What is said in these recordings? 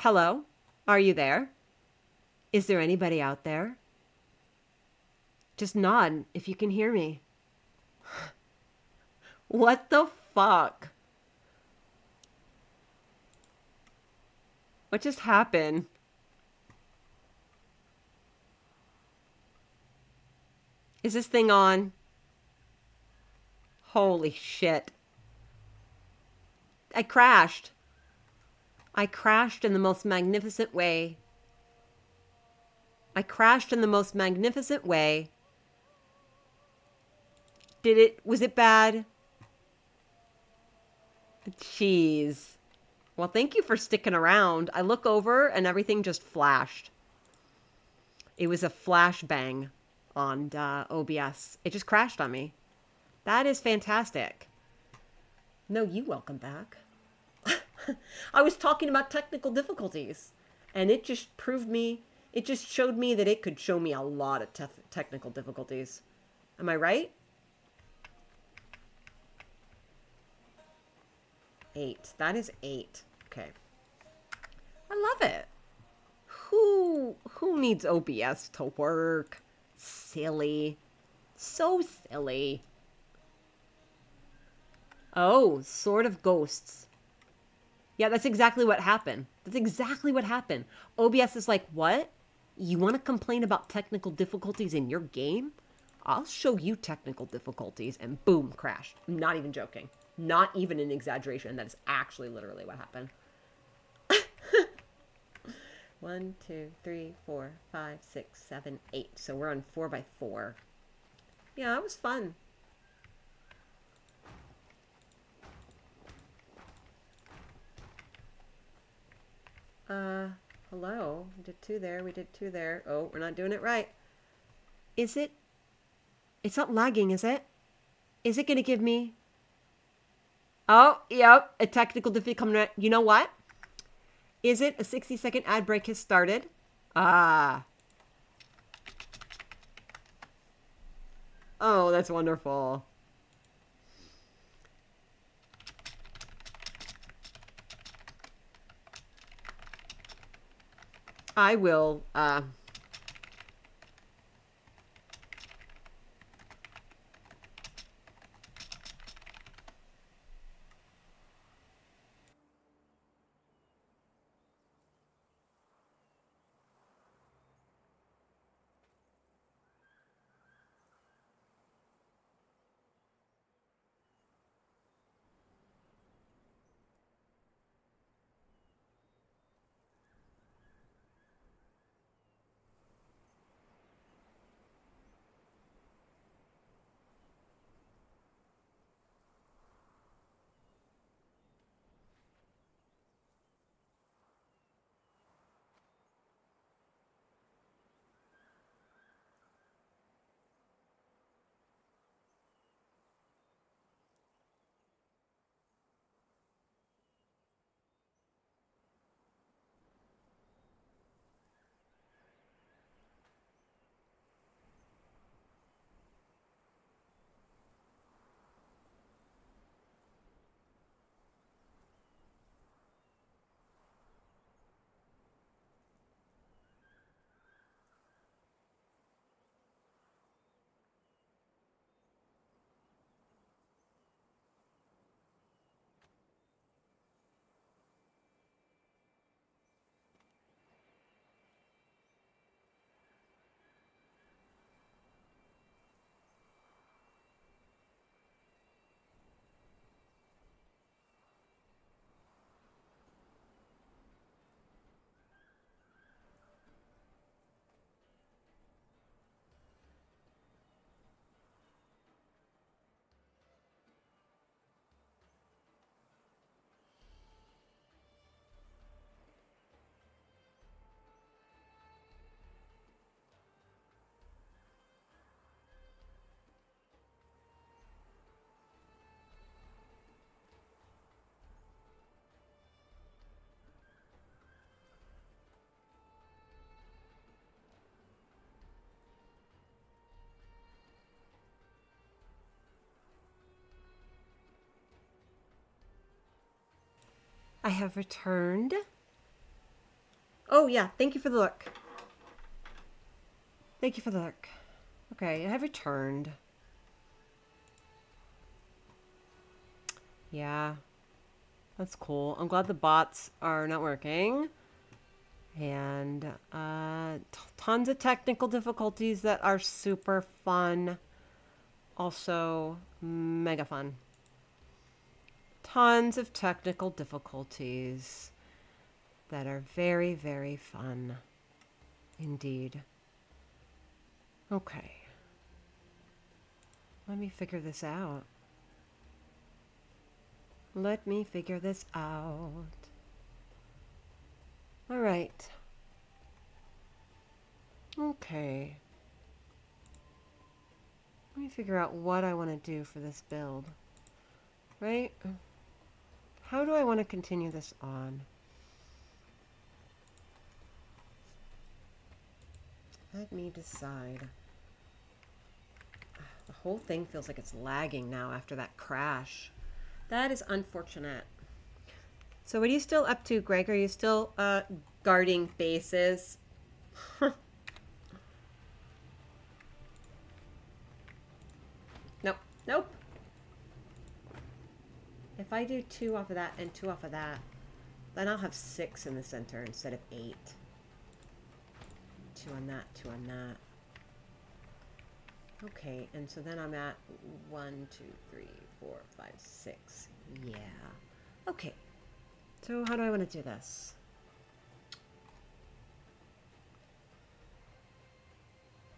Hello? Are you there? Is there anybody out there? Just nod if you can hear me. What the fuck? What just happened? Is this thing on? Holy shit. I crashed. I crashed in the most magnificent way. I crashed in the most magnificent way. Was it bad? Jeez. Well, thank you for sticking around. I look over and everything just flashed. It was a flashbang on OBS. It just crashed on me. That is fantastic. No, you welcome back. I was talking about technical difficulties, and it just showed me that it could show me a lot of technical difficulties. Am I right? 8. That is 8. Okay. I love it. Who needs OBS to work? Silly. So silly. Oh, Sword of Ghosts. Yeah, that's exactly what happened. That's exactly what happened. OBS is like, what? You want to complain about technical difficulties in your game? I'll show you technical difficulties, and boom, crashed. I'm not even joking. Not even an exaggeration. That is actually literally what happened. 1, 2, 3, 4, 5, 6, 7, 8. So we're on 4x4. Yeah, it was fun. Uh, hello. We did 2 there. We did 2 there. Oh, we're not doing it right. Is it? It's not lagging, is it? Is it going to give me? Oh, yep. A technical difficulty coming right. You know what? Is it? A 60-second ad break has started. Ah. Oh, that's wonderful. I will, I have returned. Oh, yeah. Thank you for the look. Thank you for the look. Okay, I have returned. Yeah. That's cool. I'm glad the bots are not working. And tons of technical difficulties that are super fun. Also, mega fun. Tons of technical difficulties that are very, very fun. Indeed. Okay. Let me figure this out. Let me figure this out. All right. Okay. Let me figure out what I want to do for this build. Right? How do I want to continue this on? Let me decide. The whole thing feels like it's lagging now after that crash. That is unfortunate. So what are you still up to, Greg? Are you still guarding bases? Nope. Nope. If I do 2 off of that and 2 off of that, then I'll have 6 in the center instead of 8. 2 on that, 2 on that. Okay, and so then I'm at 1, 2, 3, 4, 5, 6. Yeah. Okay. So how do I want to do this?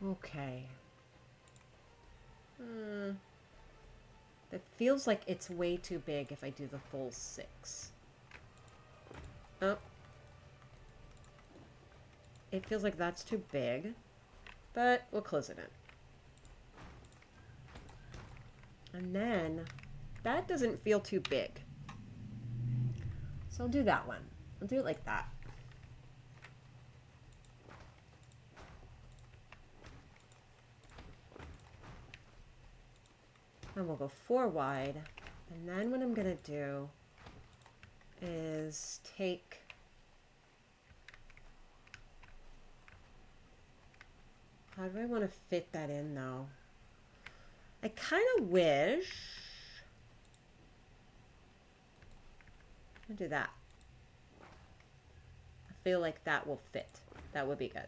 Okay. It feels like it's way too big if I do the full 6. Oh. It feels like that's too big, but we'll close it in. And then that doesn't feel too big. So I'll do that one. I'll do it like that. And we'll go 4 wide. And then what I'm going to do is take how do I want to fit that in though? I kind of wish I'll do that. I feel like that will fit. That would be good.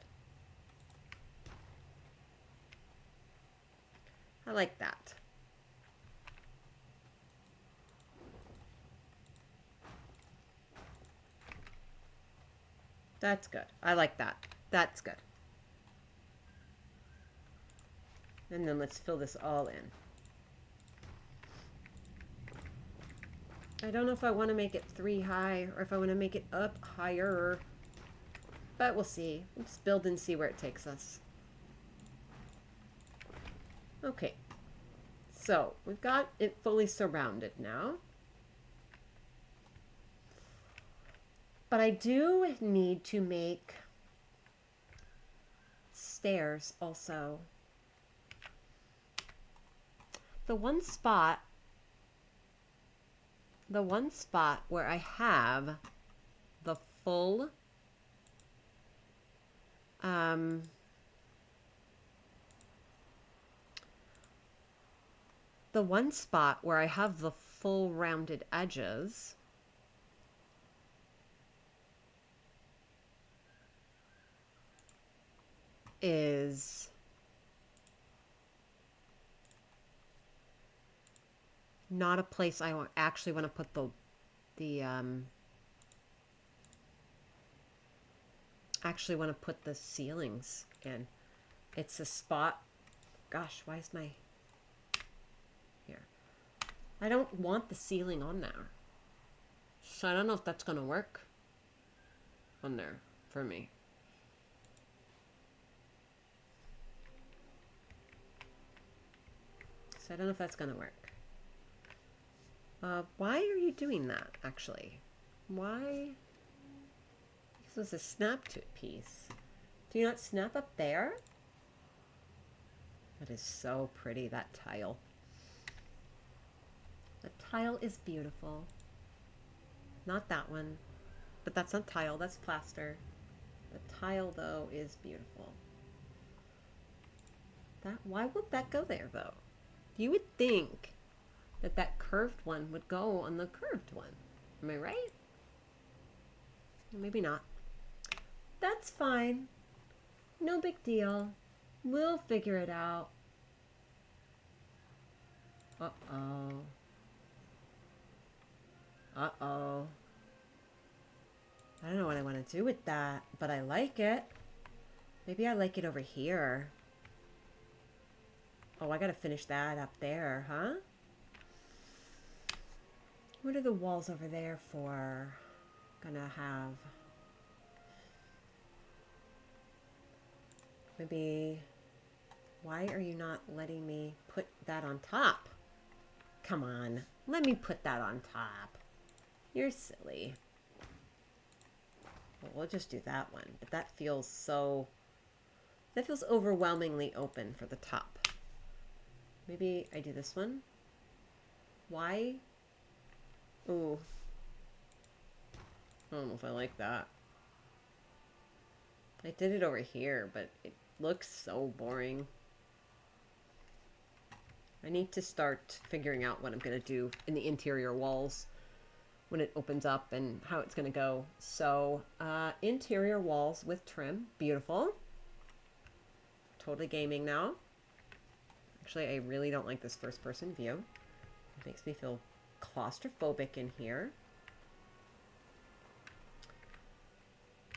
I like that. That's good. I like that. That's good. And then let's fill this all in. I don't know if I want to make it 3 high or if I want to make it up higher. But we'll see. Let's build and see where it takes us. Okay. So we've got it fully surrounded now. But I do need to make stairs also. The one spot where I have the full rounded edges is not a place I actually want to put the ceilings in. It's a spot. Gosh, why is my here? I don't want the ceiling on there. So I don't know if that's gonna work on there for me. So I don't know if that's gonna work. Why are you doing that, actually? Why? This was a snap to it piece. Do you not snap up there? That is so pretty, that tile. The tile is beautiful. Not that one. But that's not tile, that's plaster. The tile, though, is beautiful. Why would that go there, though? You would think that that curved one would go on the curved one. Am I right? Maybe not. That's fine. No big deal. We'll figure it out. Uh-oh. Uh-oh. I don't know what I want to do with that, but I like it. Maybe I like it over here. Oh, I gotta finish that up there, huh? What are the walls over there for? Gonna have... Maybe... Why are you not letting me put that on top? Come on. Let me put that on top. You're silly. Well, we'll just do that one. But that feels so... That feels overwhelmingly open for the top. Maybe I do this one. Why? Ooh. I don't know if I like that. I did it over here, but it looks so boring. I need to start figuring out what I'm going to do in the interior walls when it opens up and how it's going to go. So, interior walls with trim. Beautiful. Totally gaming now. Actually, I really don't like this first person view. It makes me feel claustrophobic in here.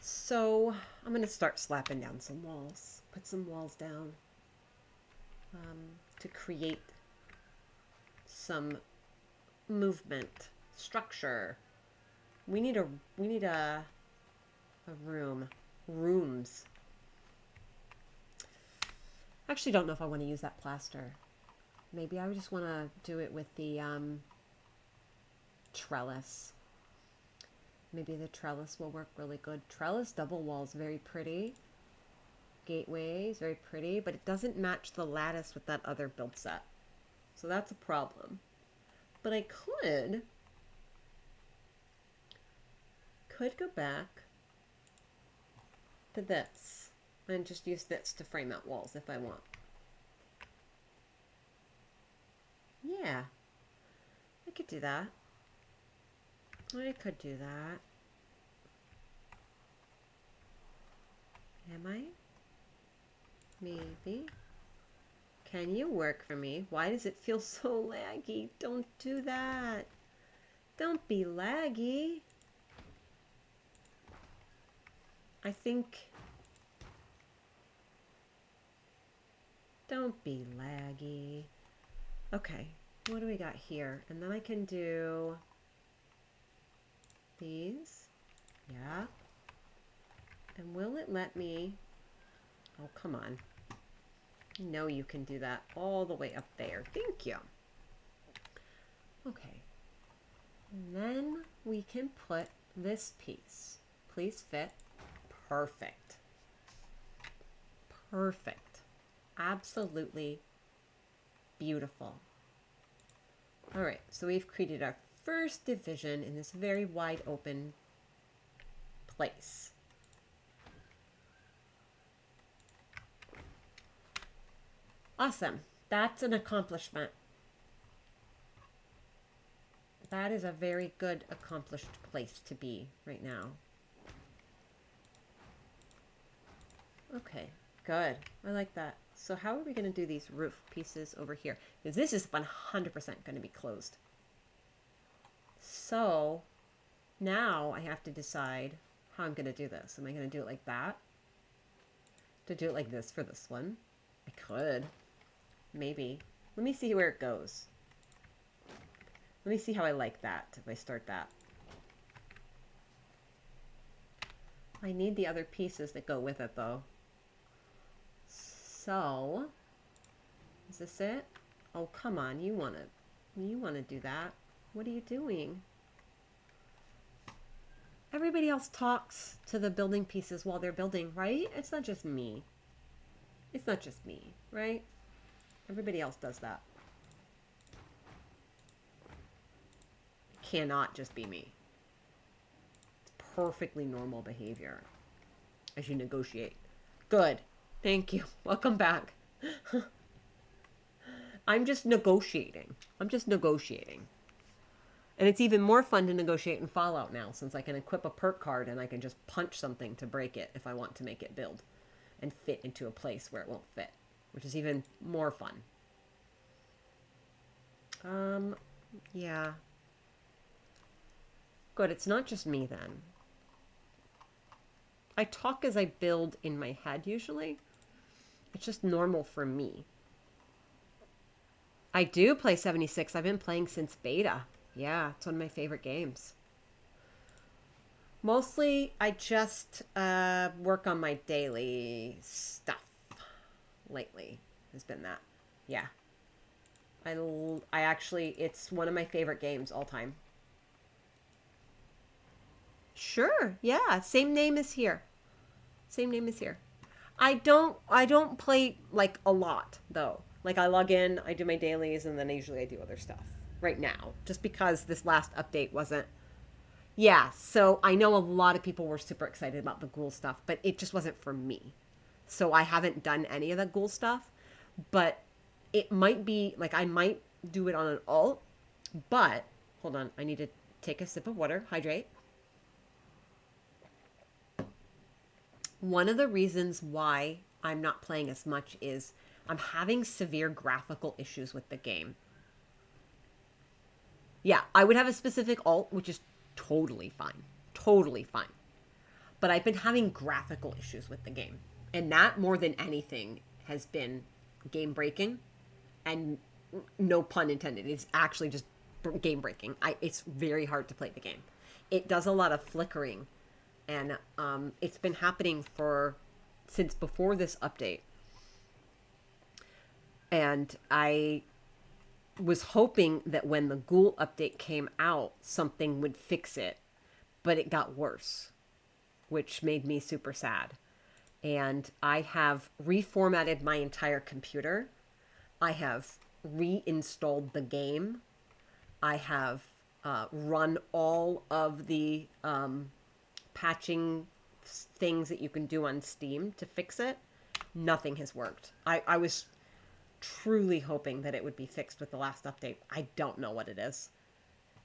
So, I'm going to start slapping down some walls. Put some walls down to create some movement, structure. We need a room. Rooms. I actually don't know if I want to use that plaster. Maybe I just want to do it with the trellis. Maybe the trellis will work really good. Trellis double walls, very pretty. Gateways, very pretty, but it doesn't match the lattice with that other build set. So that's a problem. But I could go back to this and just use this to frame out walls if I want. Yeah, I could do that. I could do that. Am I? Maybe. Can you work for me? Why does it feel so laggy? Don't do that. Don't be laggy. I think... Don't be laggy. Okay, what do we got here? And then I can do these. Yeah. And will it let me... Oh, come on. No, you can do that all the way up there. Thank you. Okay. And then we can put this piece. Please fit. Perfect. Perfect. Absolutely beautiful. All right, so we've created our first division in this very wide open place. Awesome. That's an accomplishment. That is a very good accomplished place to be right now. Okay, good. I like that. So how are we going to do these roof pieces over here? Because this is 100% going to be closed. So now I have to decide how I'm going to do this. Am I going to do it like that? To do it like this for this one? I could. Maybe. Let me see where it goes. Let me see how I like that if I start that. I need the other pieces that go with it though. So, is this it? Oh, come on, you want to do that. What are you doing? Everybody else talks to the building pieces while they're building, right? It's not just me. It's not just me, right? Everybody else does that. It cannot just be me. It's perfectly normal behavior. as you negotiate. Good. Thank you. Welcome back. I'm just negotiating. I'm just negotiating. And it's even more fun to negotiate in Fallout now, since I can equip a perk card and I can just punch something to break it if I want to make it build and fit into a place where it won't fit, which is even more fun. Yeah. Good, it's not just me then. I talk as I build in my head usually. It's just normal for me. I do play 76. I've been playing since beta. Yeah, it's one of my favorite games. Mostly, I just work on my daily stuff lately. Has been that. Yeah. I actually, it's one of my favorite games all time. Sure. Yeah. Same name as here. Same name as here. I don't play like a lot though. Like I log in, I do my dailies, and then usually I do other stuff right now. Just because this last update wasn't. Yeah, so I know a lot of people were super excited about the ghoul stuff, but it just wasn't for me. So I haven't done any of the ghoul stuff, but it might be like I might do it on an alt, but hold on, I need to take a sip of water, hydrate. One of the reasons why I'm not playing as much is I'm having severe graphical issues with the game. Yeah, I would have a specific alt, which is totally fine. Totally fine. But I've been having graphical issues with the game. And that, more than anything, has been game breaking. And no pun intended, it's actually just game breaking. It's very hard to play the game. It does a lot of flickering. And it's been happening since before this update. And I was hoping that when the Ghoul update came out, something would fix it, but it got worse, which made me super sad. And I have reformatted my entire computer. I have reinstalled the game. I have run all of the patching things that you can do on Steam to fix it. Nothing has worked. I was truly hoping that it would be fixed with the last update. I don't know what it is.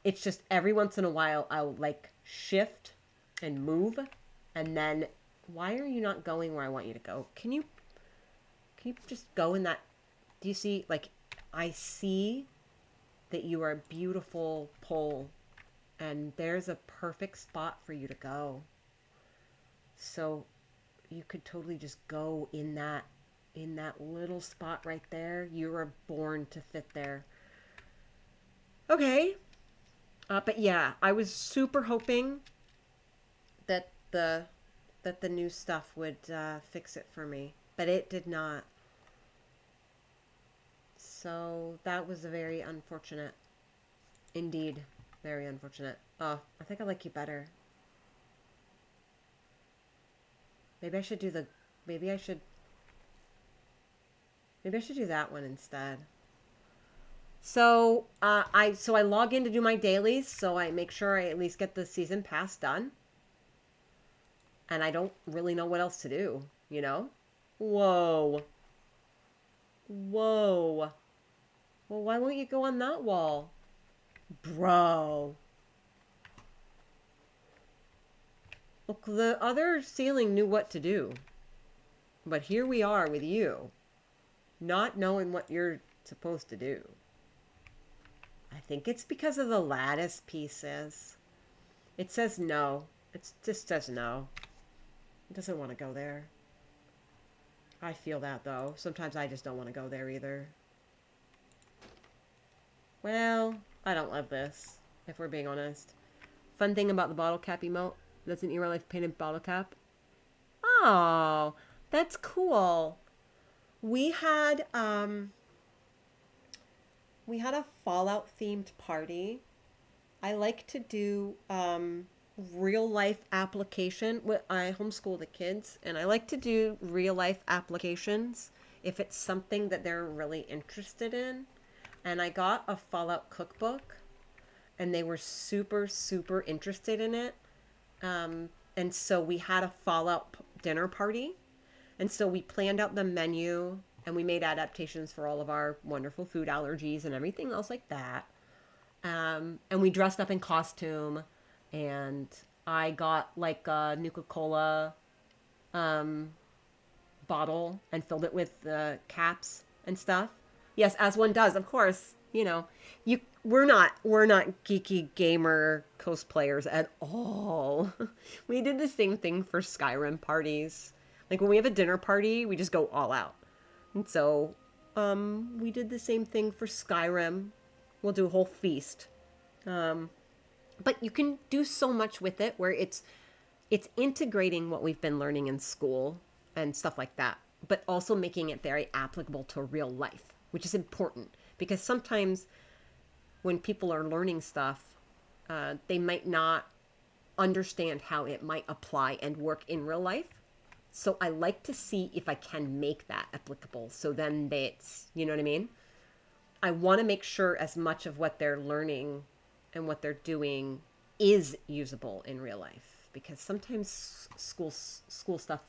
It's just every once in a while I'll like shift and move, and then why are you not going where I want you to go? Can you just go in that? Do you see, like, I see that you are a beautiful pole and there's a perfect spot for you to go. So you could totally just go in that little spot right there. You were born to fit there. Okay. But yeah, I was super hoping that the new stuff would fix it for me, but it did not. So that was a very unfortunate, indeed, very unfortunate. Oh, I think I like you better. Maybe I should do the. Maybe I should do that one instead. So I log in to do my dailies, so I make sure I at least get the season pass done. And I don't really know what else to do, you know? Whoa. Whoa. Well, why won't you go on that wall? Bro. Look, the other ceiling knew what to do. But here we are with you, not knowing what you're supposed to do. I think it's because of the lattice pieces. It says no. It just says no. It doesn't want to go there. I feel that, though. Sometimes I just don't want to go there either. Well, I don't love this, if we're being honest. Fun thing about the bottle cap emote, that's an Eero Life painted bottle cap. Oh, that's cool. We had a Fallout themed party. I like to do real life application. I homeschool the kids, and I like to do real life applications if it's something that they're really interested in. And I got a Fallout cookbook, and they were super, super interested in it. And so we had a Fallout dinner party. And so we planned out the menu and we made adaptations for all of our wonderful food allergies and everything else like that. And we dressed up in costume, and I got like a Nuka Cola bottle and filled it with caps and stuff. Yes, as one does, of course. You know, you we're not geeky gamer cosplayers at all. We did the same thing for Skyrim parties. Like when we have a dinner party, we just go all out. And so, we did the same thing for Skyrim. We'll do a whole feast. But you can do so much with it where it's integrating what we've been learning in school and stuff like that, but also making it very applicable to real life, which is important because sometimes when people are learning stuff, they might not understand how it might apply and work in real life. So I like to see if I can make that applicable. So then it's, you know what I mean? I want to make sure as much of what they're learning and what they're doing is usable in real life because sometimes school stuff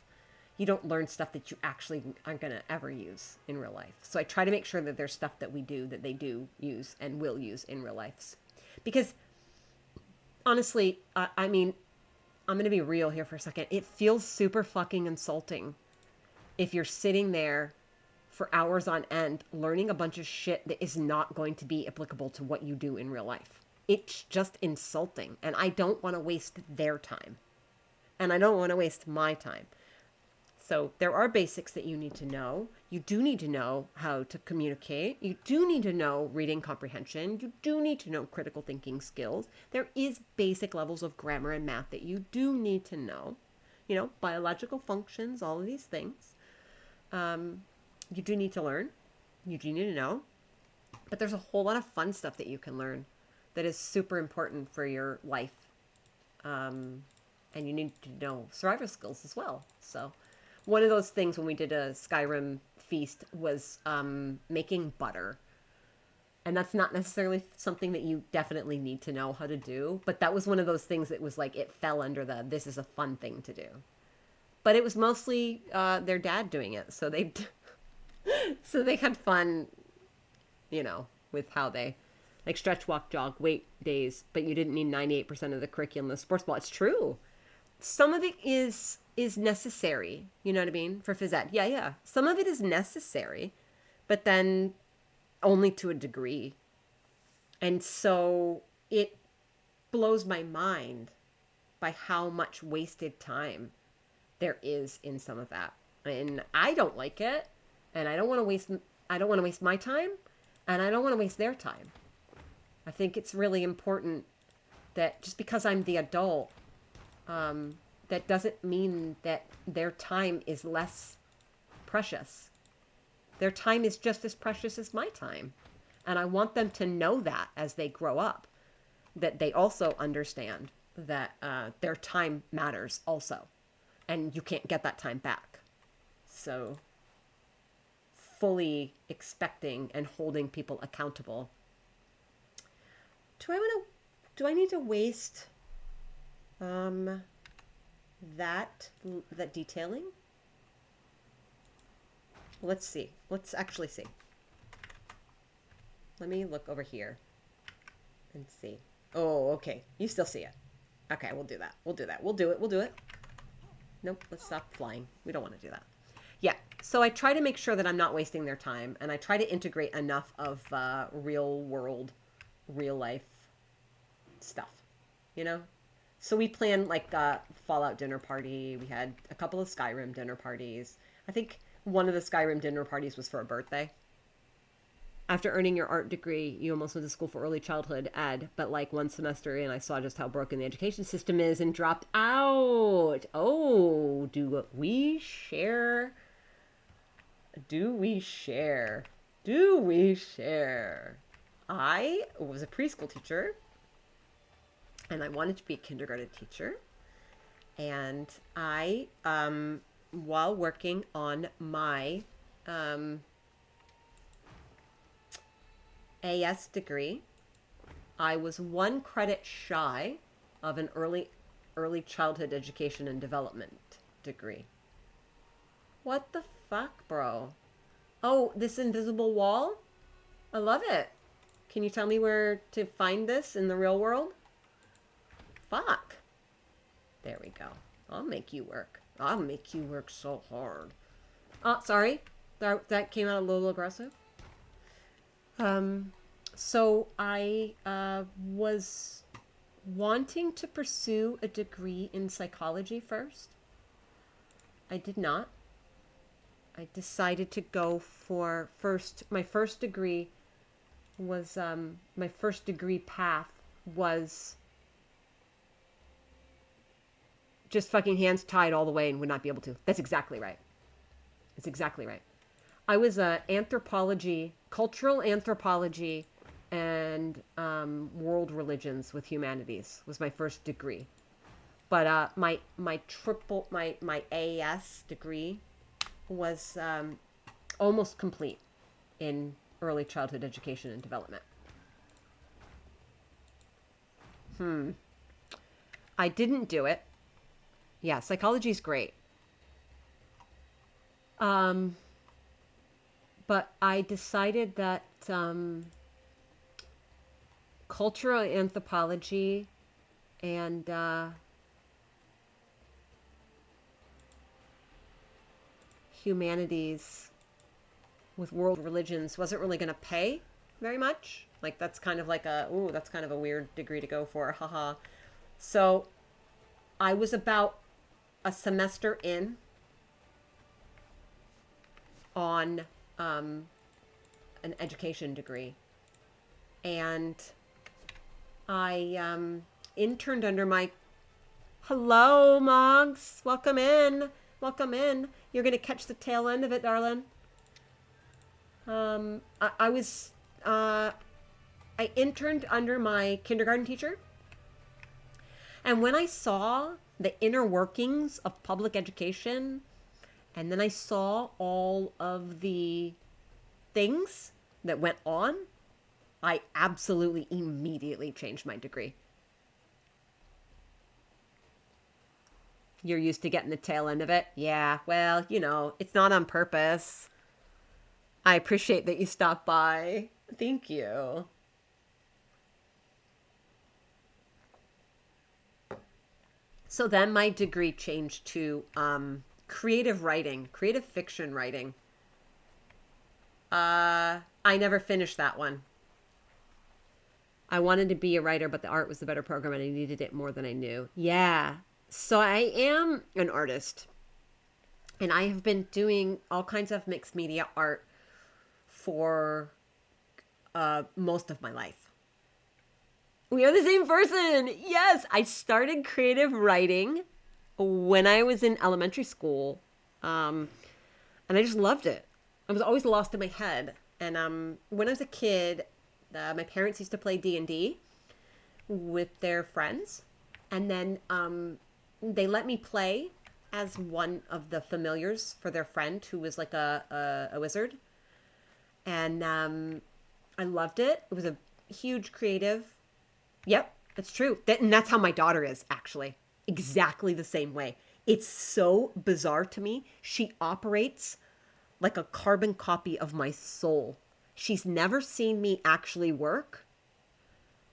you don't learn stuff that you actually aren't going to ever use in real life. So I try to make sure that there's stuff that we do that they do use and will use in real life. Because honestly, I mean, I'm going to be real here for a second. It feels super fucking insulting if you're sitting there for hours on end learning a bunch of shit that is not going to be applicable to what you do in real life. It's just insulting. And I don't want to waste their time. And I don't want to waste my time. So there are basics that you need to know. You do need to know how to communicate. You do need to know reading comprehension. You do need to know critical thinking skills. There is basic levels of grammar and math that you do need to know. You know, biological functions, all of these things. You do need to learn. You do need to know. But there's a whole lot of fun stuff that you can learn that is super important for your life. And you need to know survival skills as well. So one of those things when we did a Skyrim feast was making butter. And that's not necessarily something that you definitely need to know how to do. But that was one of those things that was like, it fell under the, this is a fun thing to do. But it was mostly their dad doing it. So they had fun, you know, with how they like stretch, walk, jog, weight days. But you didn't need 98% of the curriculum of sports ball. It's true. Some of it is necessary, you know what I mean, for phys ed. Yeah. Some of it is necessary, but then only to a degree. And so it blows my mind by how much wasted time there is in some of that. And I don't like it, and I don't want to waste my time, and I don't want to waste their time. I think it's really important that just because I'm the adult, that doesn't mean that their time is less precious. Their time is just as precious as my time. And I want them to know that as they grow up, that they also understand that their time matters also. And you can't get that time back. So fully expecting and holding people accountable. Do I need to waste that detailing? Let's see. Let's actually see. Let me look over here and see. Oh, okay. You still see it. Okay, we'll do that. We'll do it. Nope, let's stop flying. We don't want to do that. Yeah, so I try to make sure that I'm not wasting their time, and I try to integrate enough of real world, real life stuff, you know? So we planned like a Fallout dinner party. We had a couple of Skyrim dinner parties. I think one of the Skyrim dinner parties was for a birthday. After earning your art degree, you almost went to school for early childhood ed, but like one semester in, I saw just how broken the education system is and dropped out. Oh, do we share? Do we share? Do we share? I was a preschool teacher, and I wanted to be a kindergarten teacher. And I, while working on my AS degree, I was one credit shy of an early childhood education and development degree. What the fuck, bro? Oh, this invisible wall? I love it. Can you tell me where to find this in the real world? Fuck. There we go. I'll make you work. I'll make you work so hard. Oh, sorry. That came out a little aggressive. Um, so I was wanting to pursue a degree in psychology first. I did not. I decided to go for my first degree was, my first degree path was just fucking hands tied all the way and would not be able to. That's exactly right. That's exactly right. I was anthropology, cultural anthropology, and world religions with humanities was my first degree. But my AS degree was almost complete in early childhood education and development. I didn't do it. Yeah, psychology is great. Um, but I decided that cultural anthropology and humanities with world religions wasn't really going to pay very much. Like that's kind of like that's kind of a weird degree to go for. Haha. So I was about a semester in on an education degree, and I interned under my. Hello, Moggs. Welcome in. Welcome in. You're gonna catch the tail end of it, darling. I was I interned under my kindergarten teacher, and when I saw the inner workings of public education, and then I saw all of the things that went on, I absolutely immediately changed my degree. You're used to getting the tail end of it? Yeah, well, it's not on purpose. I appreciate that you stopped by. Thank you. So then my degree changed to creative writing, creative fiction writing. I never finished that one. I wanted to be a writer, but the art was the better program and I needed it more than I knew. Yeah. So I am an artist. And I have been doing all kinds of mixed media art for most of my life. We are the same person. Yes, I started creative writing when I was in elementary school, and I just loved it. I was always lost in my head. And when I was a kid, my parents used to play D&D with their friends, and then they let me play as one of the familiars for their friend who was like a wizard, and I loved it. It was a huge creative. Yep, that's true. And that's how my daughter is, actually. Exactly the same way. It's so bizarre to me. She operates like a carbon copy of my soul. She's never seen me actually work,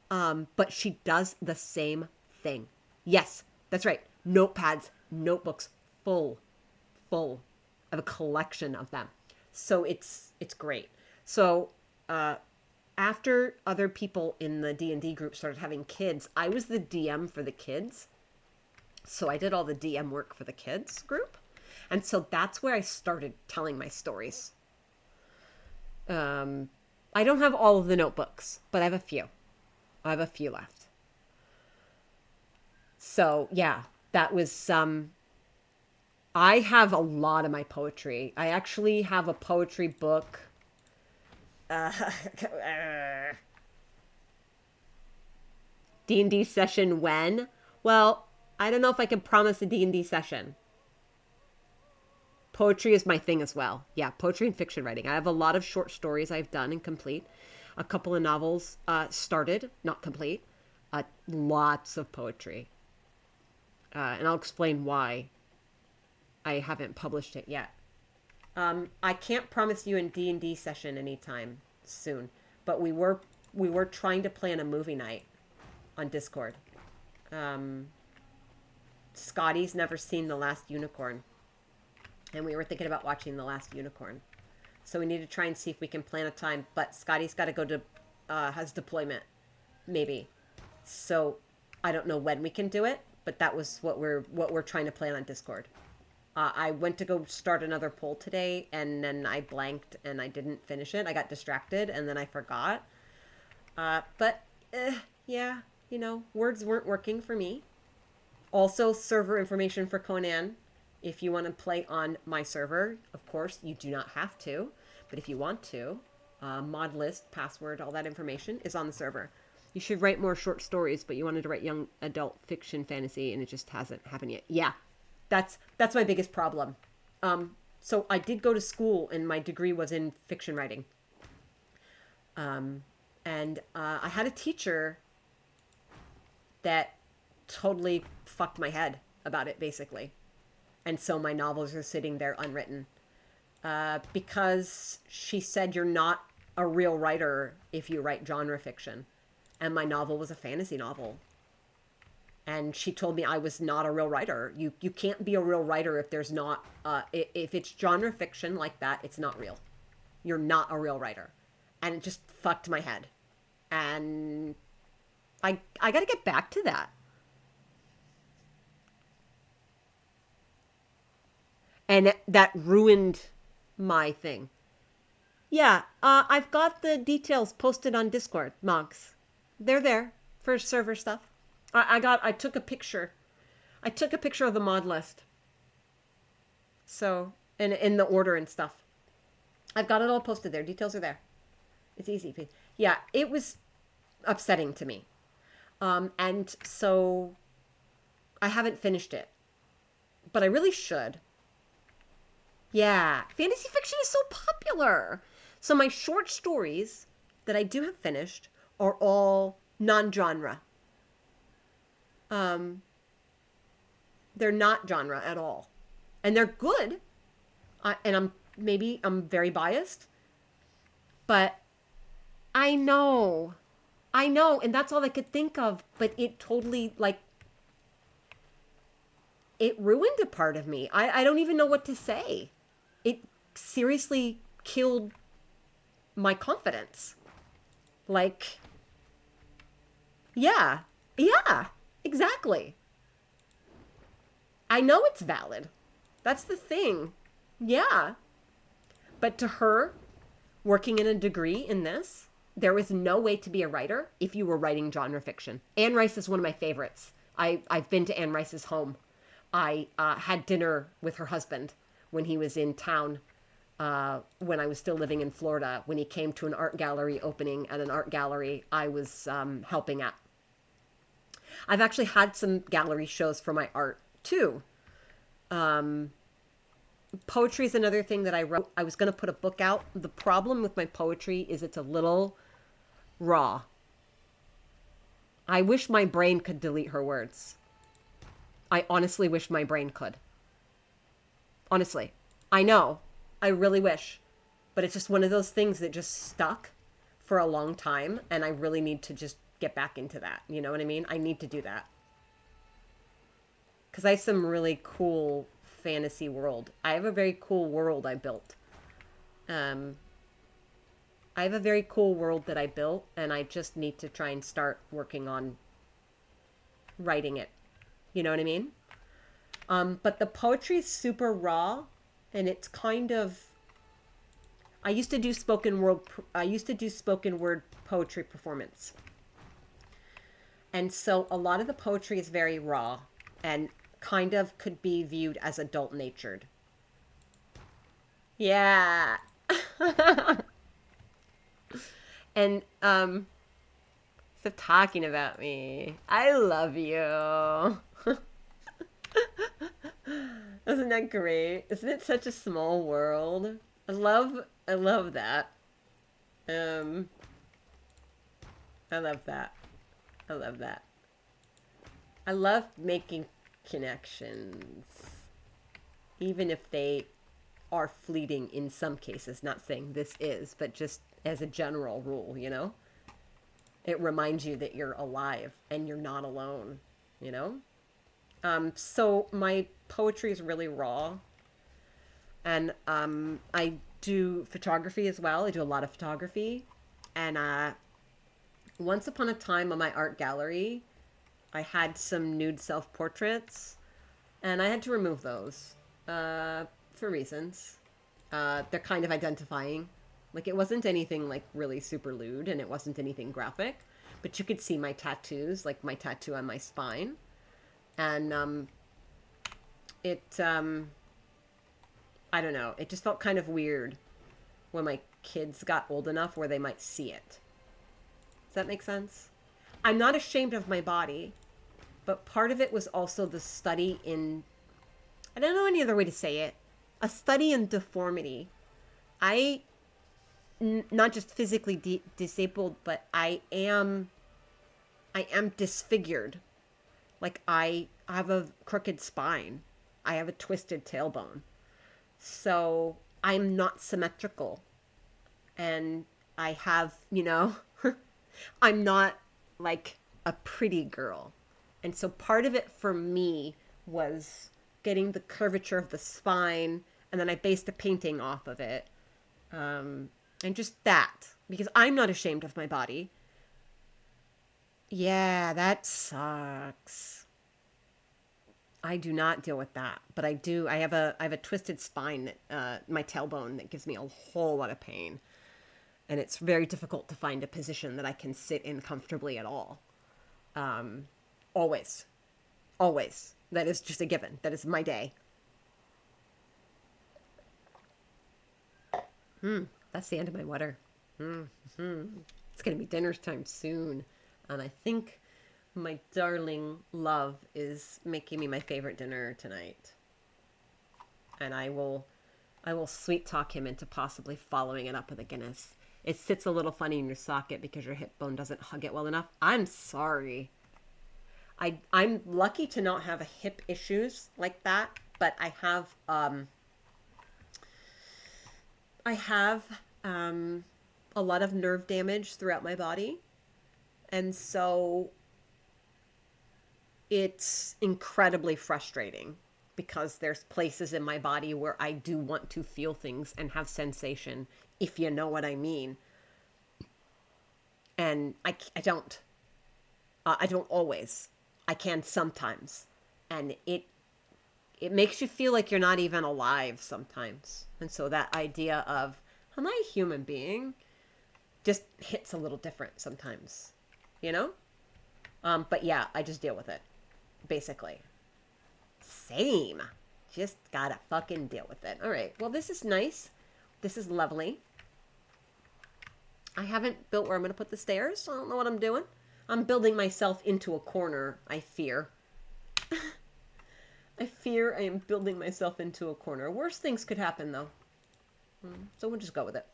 but she does the same thing. Yes, that's right. Notepads, notebooks, full of a collection of them. So it's great. So after other people in the D&D group started having kids, I was the DM for the kids. So I did all the DM work for the kids group. And so that's where I started telling my stories. I don't have all of the notebooks, but I have a few. I have a few left. So yeah, that was I have a lot of my poetry. I actually have a poetry book. D&D session when? Well, I don't know if I can promise a D&D session. Poetry is my thing as well. Yeah, poetry and fiction writing. I have a lot of short stories I've done and complete. A couple of novels started, not complete. Lots of poetry. And I'll explain why I haven't published it yet. I can't promise you a D&D session anytime soon, but we were trying to plan a movie night on Discord. Um, Scotty's never seen The Last Unicorn, and we were thinking about watching The Last Unicorn. So we need to try and see if we can plan a time, but Scotty's got to go to has deployment maybe. So I don't know when we can do it, but that was what we're trying to plan on Discord. I went to go start another poll today, and then I blanked and I didn't finish it. I got distracted and then I forgot. But yeah, words weren't working for me. Also, server information for Conan. If you want to play on my server, of course, you do not have to. But if you want to, mod list, password, all that information is on the server. You should write more short stories, but you wanted to write young adult fiction fantasy, and it just hasn't happened yet. Yeah, that's my biggest problem. So I did go to school, and my degree was in fiction writing. And I had a teacher that totally fucked my head about it, basically. And so my novels are sitting there unwritten. Because she said you're not a real writer if you write genre fiction. And my novel was a fantasy novel. And she told me I was not a real writer. You can't be a real writer if there's not, if it's genre fiction like that, it's not real. You're not a real writer. And it just fucked my head. And I got to get back to that. And that ruined my thing. Yeah, I've got the details posted on Discord, Monks. They're there for server stuff. I took a picture. I took a picture of the mod list. So, in the order and stuff. I've got it all posted there. Details are there. It's easy. Yeah, it was upsetting to me. And so I haven't finished it. But I really should. Yeah, fantasy fiction is so popular. So my short stories that I do have finished are all non-genre. They're not genre at all. And they're good. And I'm very biased. But I know, and that's all I could think of. But it totally, it ruined a part of me. I don't even know what to say. It seriously killed my confidence. Yeah, exactly. I know it's valid. That's the thing. Yeah. But to her, working in a degree in this, there was no way to be a writer if you were writing genre fiction. Anne Rice is one of my favorites. I've been to Anne Rice's home. I had dinner with her husband when he was in town, when I was still living in Florida, when he came to an art gallery opening at an art gallery I was helping at. I've actually had some gallery shows for my art too. Poetry is another thing that I wrote. I was going to put a book out. The problem with my poetry is it's a little raw. I wish my brain could delete her words. I honestly wish my brain could. Honestly. I know. I really wish. But it's just one of those things that just stuck for a long time, and I really need to just get back into that. You know what I mean? I need to do that. Because I have some really cool fantasy world. I have a very cool world I built. I have a very cool world that I built, and I just need to try and start working on writing it. You know what I mean? But the poetry is super raw, and it's kind of... I used to do spoken word poetry performance. And so a lot of the poetry is very raw and kind of could be viewed as adult-natured. Yeah. And stop talking about me. I love you. Isn't that great? Isn't it such a small world? I love that. I love that. I love that. I love making connections. Even if they are fleeting in some cases. Not saying this is, but just as a general rule, you know? It reminds you that you're alive and you're not alone, you know? So my poetry is really raw. And I do photography as well. I do a lot of photography. And once upon a time on my art gallery, I had some nude self portraits, and I had to remove those for reasons. They're kind of identifying. Like, it wasn't anything like really super lewd, and it wasn't anything graphic, but you could see my tattoos, like my tattoo on my spine. And it, I don't know, it just felt kind of weird when my kids got old enough where they might see it. Does that make sense? I'm not ashamed of my body, but part of it was also the study in, I don't know any other way to say it, a study in deformity. I, not just physically disabled, but I am disfigured. Like, I have a crooked spine. I have a twisted tailbone. So I'm not symmetrical. And I have, I'm not like a pretty girl. And so part of it for me was getting the curvature of the spine. And then I based a painting off of it. And just that, because I'm not ashamed of my body. Yeah, that sucks. I do not deal with that, but I do. I have a twisted spine, my tailbone, that gives me a whole lot of pain, and it's very difficult to find a position that I can sit in comfortably at all. Always, always. That is just a given. That is my day. That's the end of my water. It's gonna be dinner time soon, and I think my darling love is making me my favorite dinner tonight. And I will sweet talk him into possibly following it up with a Guinness. It sits a little funny in your socket because your hip bone doesn't hug it well enough. I'm sorry. I'm lucky to not have a hip issues like that, but I have a lot of nerve damage throughout my body. And so it's incredibly frustrating because there's places in my body where I do want to feel things and have sensation, if you know what I mean. And I don't. I don't always. I can sometimes. And it makes you feel like you're not even alive sometimes. And so that idea of, am I a human being? Just hits a little different sometimes, you know? But yeah, I just deal with it, basically. Same. Just gotta fucking deal with it. All right. Well, this is nice. This is lovely. I haven't built where I'm going to put the stairs. I don't know what I'm doing. I'm building myself into a corner, I fear. I fear I am building myself into a corner. Worse things could happen, though. So we'll just go with it.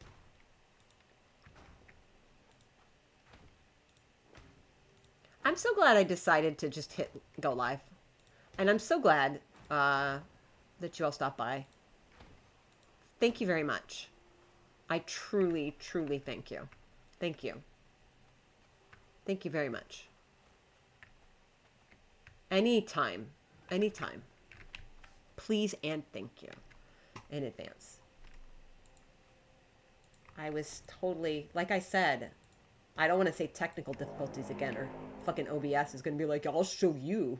I'm so glad I decided to just hit go live. And I'm so glad that you all stopped by. Thank you very much. I truly, truly thank you. Thank you. Thank you very much. Anytime. Anytime. Please and thank you in advance. I was totally, like I said, I don't want to say technical difficulties again, or fucking OBS is going to be like, I'll show you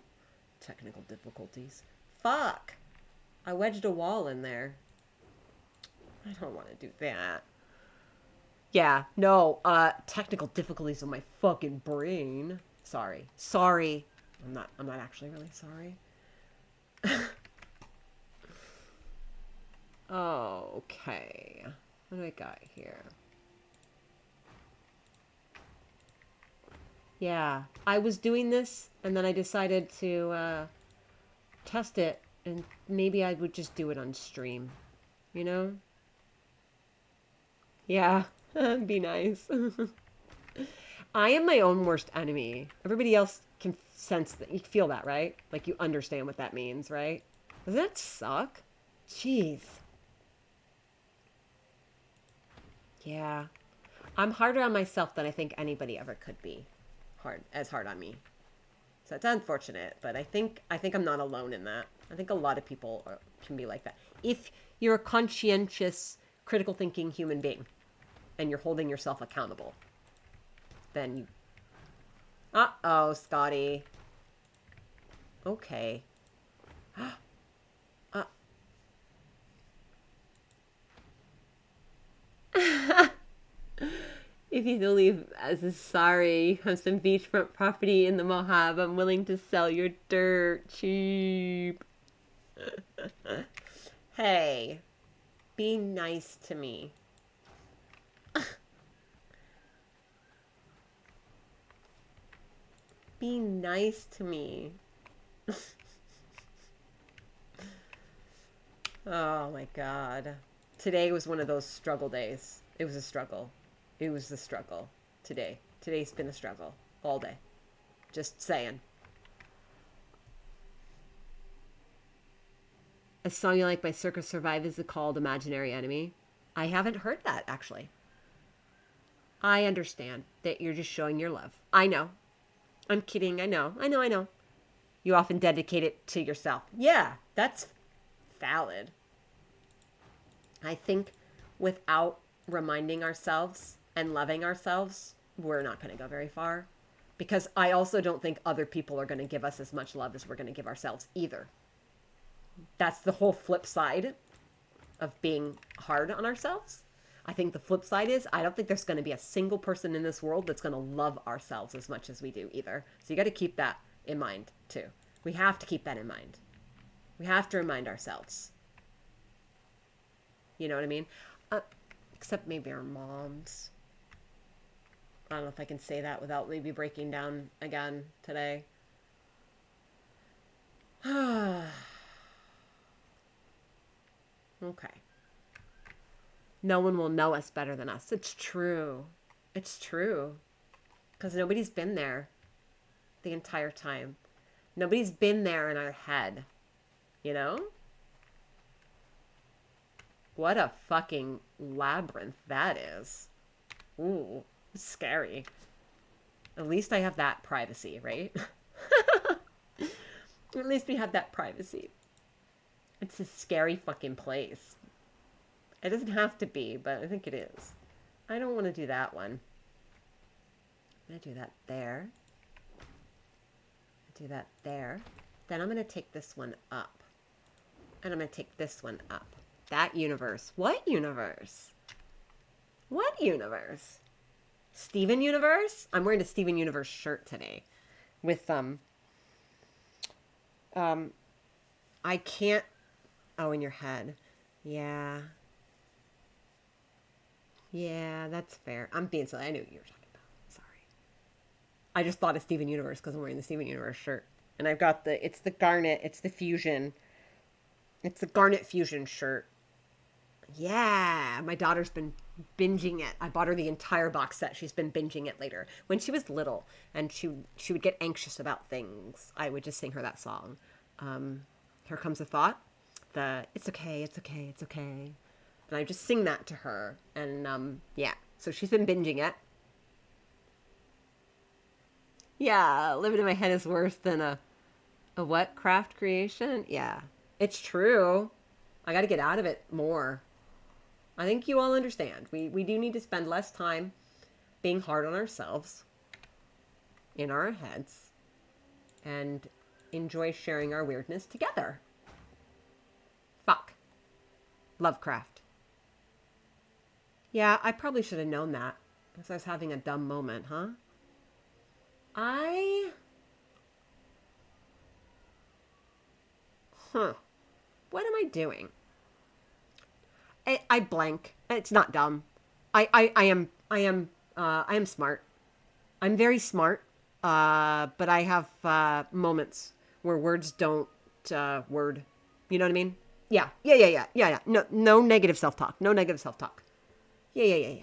technical difficulties. Fuck. I wedged a wall in there. I don't want to do that. Yeah, no, technical difficulties in my fucking brain. Sorry. Sorry. I'm not actually really sorry. Okay. What do I got here? Yeah, I was doing this, and then I decided to test it, and maybe I would just do it on stream. You know? Yeah, be nice. I am my own worst enemy. Everybody else can sense that. You feel that, right? Like you understand what that means, right? Doesn't that suck? Jeez. Yeah. I'm harder on myself than I think anybody ever could be. Hard on me. So it's unfortunate, but I think I'm not alone in that. I think a lot of people can be like that. If you're a conscientious, critical thinking human being and you're holding yourself accountable, then you. Uh-oh, Scotty. Okay. Uh, if you still leave as a sorry, you have some beachfront property in the Mojave. I'm willing to sell your dirt cheap. Hey, be nice to me. Be nice to me. Oh my God. Today was one of those struggle days. It was a struggle. It was a struggle today. Today's been a struggle all day. Just saying. A song you like by Circus Survive is called Imaginary Enemy. I haven't heard that actually. I understand that you're just showing your love. I know. I'm kidding. I know. I know. I know. You often dedicate it to yourself. Yeah, that's valid. I think without reminding ourselves and loving ourselves, we're not going to go very far. Because I also don't think other people are going to give us as much love as we're going to give ourselves either. That's the whole flip side of being hard on ourselves. I think the flip side is I don't think there's going to be a single person in this world that's going to love ourselves as much as we do either. So you got to keep that in mind too. We have to keep that in mind. We have to remind ourselves. You know what I mean? Except maybe our moms. I don't know if I can say that without maybe breaking down again today. Okay. No one will know us better than us. It's true. It's true. Because nobody's been there the entire time. Nobody's been there in our head. You know? What a fucking labyrinth that is. Ooh, scary. At least I have that privacy, right? At least we have that privacy. It's a scary fucking place. It doesn't have to be, but I think it is. I don't want to do that one. I'm going to do that there. Do that there. Then I'm going to take this one up. And I'm going to take this one up. That universe. What universe? What universe? Steven Universe? I'm wearing a Steven Universe shirt today. With, I can't... Oh, in your head. Yeah. Yeah, that's fair. I'm being silly. I knew what you were talking about. Sorry. I just thought of Steven Universe because I'm wearing the Steven Universe shirt. And I've got it's the Garnet, it's the Fusion. It's the Garnet Fusion shirt. Yeah, my daughter's been binging it. I bought her the entire box set. She's been binging it later. When she was little and she would get anxious about things, I would just sing her that song. Here Comes a Thought. It's okay, it's okay, it's okay. And I just sing that to her. And yeah, so she's been binging it. Yeah, living in my head is worse than a what craft creation? Yeah, it's true. I got to get out of it more. I think you all understand. We do need to spend less time being hard on ourselves in our heads and enjoy sharing our weirdness together. Fuck. Lovecraft. Yeah, I probably should have known that because I was having a dumb moment, huh? Huh. What am I doing? I blank. It's not dumb. I am smart. I'm very smart. But I have moments where words don't word. You know what I mean? Yeah. No negative self-talk. No negative self-talk. Yeah.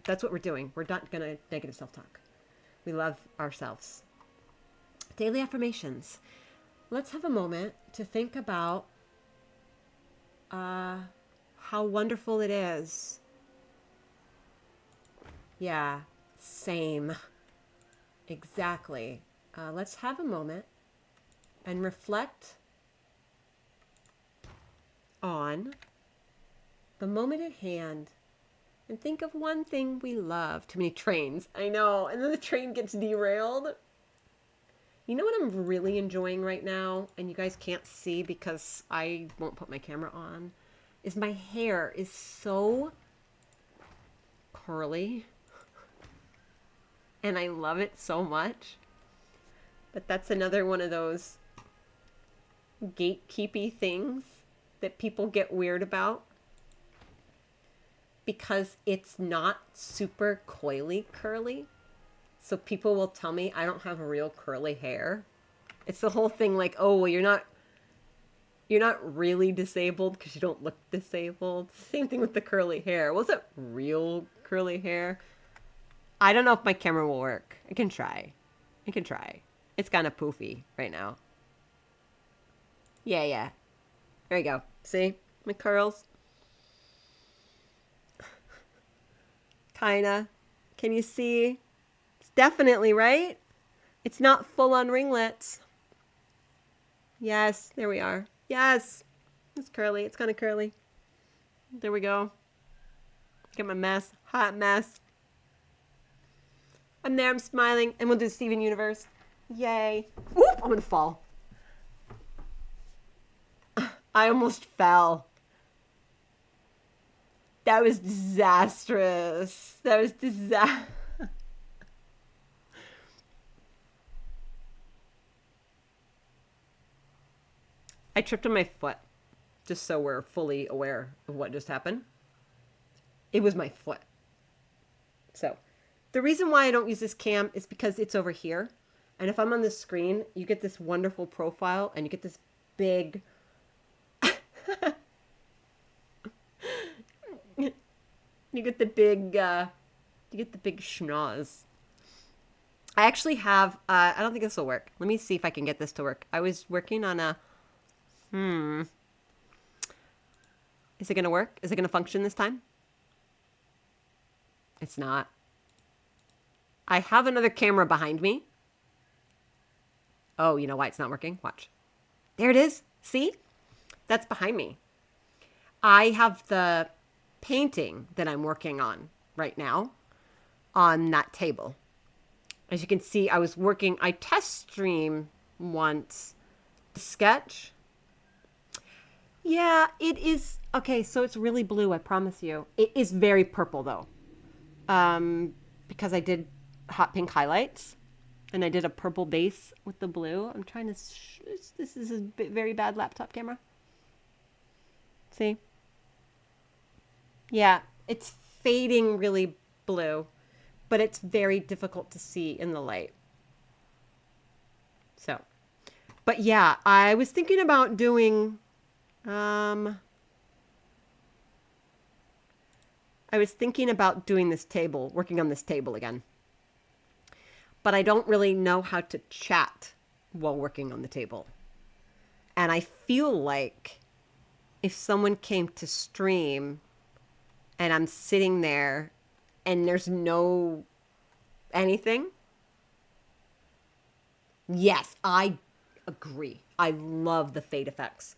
That's what we're doing. We're not gonna negative self-talk. We love ourselves. Daily affirmations. Let's have a moment to think about how wonderful it is Yeah, same. Exactly. Let's have a moment and reflect on the moment at hand and think of one thing we love. Too many trains. I know. And then the train gets derailed. You know what I'm really enjoying right now, and you guys can't see because I won't put my camera on, is my hair is so curly. And I love it so much. But that's another one of those gatekeepy things that people get weird about because it's not super coily curly. So people will tell me I don't have real curly hair. It's the whole thing like, oh, well, you're not really disabled because you don't look disabled. Same thing with the curly hair. Was it real curly hair? I don't know if my camera will work. I can try. I can try. It's kind of poofy right now. Yeah, yeah. There you go. See? My curls. Kinda. Can you see? It's definitely, right? It's not full on ringlets. Yes, there we are. Yes. It's curly. It's kind of curly. There we go. Get my mess. Hot mess. I'm there. I'm smiling. And we'll do Steven Universe. Yay. Oop, I'm going to fall. I almost fell. That was disastrous. That was disastrous. I tripped on my foot, just so we're fully aware of what just happened. It was my foot. So, the reason why I don't use this cam is because it's over here. And if I'm on the screen, you get this wonderful profile and you get this big... you get the big, schnoz. I actually have, I don't think this will work. Let me see if I can get this to work. I was working on a, Is it going to work? Is it going to function this time? It's not. I have another camera behind me. Oh, you know why it's not working? Watch. There it is. See? That's behind me. I have the painting that I'm working on right now on that table. As you can see, I test stream once the sketch. Yeah, it is. Okay, so it's really blue, I promise you. It is very purple though. Because I did hot pink highlights and I did a purple base with the blue. I'm trying to, this is a very bad laptop camera. See? Yeah, it's fading really blue, but it's very difficult to see in the light. So, but yeah, I was thinking about doing, this table, working on this table again. But I don't really know how to chat while working on the table. And I feel like if someone came to stream and I'm sitting there and there's no anything. Yes, I agree. I love the fade effects.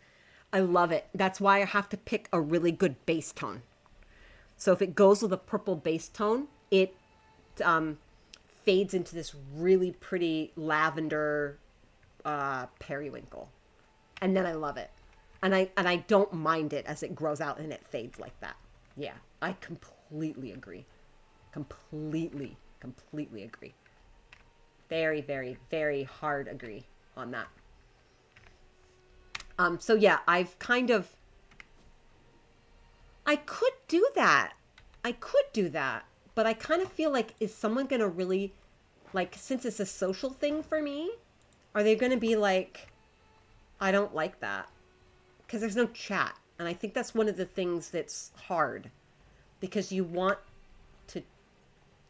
I love it. That's why I have to pick a really good bass tone. So if it goes with a purple bass tone, it fades into this really pretty lavender periwinkle. And then I love it. And I don't mind it as it grows out and it fades like that. Yeah, I completely agree. Completely agree. Very, very, very hard agree on that. So yeah, I could do that. But I kind of feel like, is someone going to really, like, since it's a social thing for me, are they going to be like, I don't like that? Because there's no chat. And I think that's one of the things that's hard. Because you want to